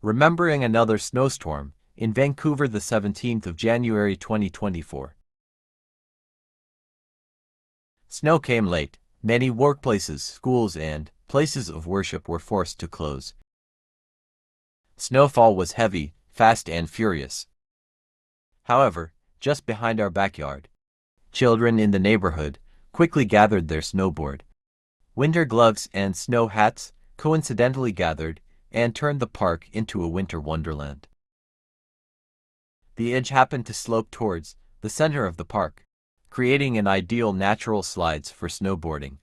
Remembering another snowstorm in Vancouver, the 17th of January 2024. Snow came late. Many workplaces, schools, and places of worship were forced to close. Snowfall was heavy, fast, and furious. However, just behind our backyard, children in the neighborhood quickly gathered their snowboard. Winter gloves and snow hats coincidentally gathered and turned the park into a winter wonderland. The edge happened to slope towards the center of the park, creating an ideal natural slides for snowboarding.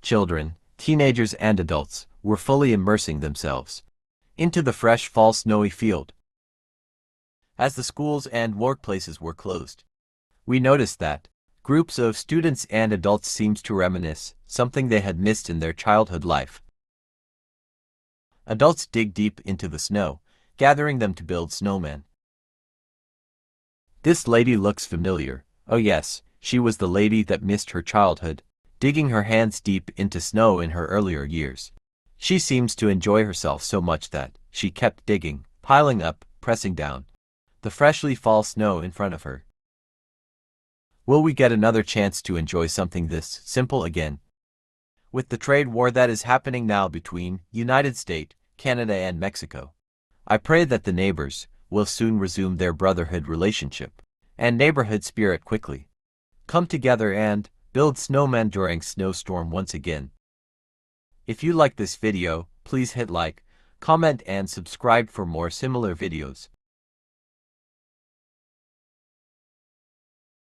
Children, teenagers, and adults were fully immersing themselves into the fresh fall snowy field. As the schools and workplaces were closed, we noticed that groups of students and adults seemed to reminisce something they had missed in their childhood life. Adults dig deep into the snow, gathering them to build snowmen. This lady looks familiar. Oh yes, she was the lady that missed her childhood, digging her hands deep into snow in her earlier years. She seems to enjoy herself so much that she kept digging, piling up, pressing down the freshly fall snow in front of her. Will we get another chance to enjoy something this simple again? With the trade war that is happening now between United States, Canada, and Mexico, I pray that the neighbors will soon resume their brotherhood relationship and neighborhood spirit quickly. Come together and build snowmen during snowstorm once again. If you like this video, please hit like, comment, and subscribe for more similar videos.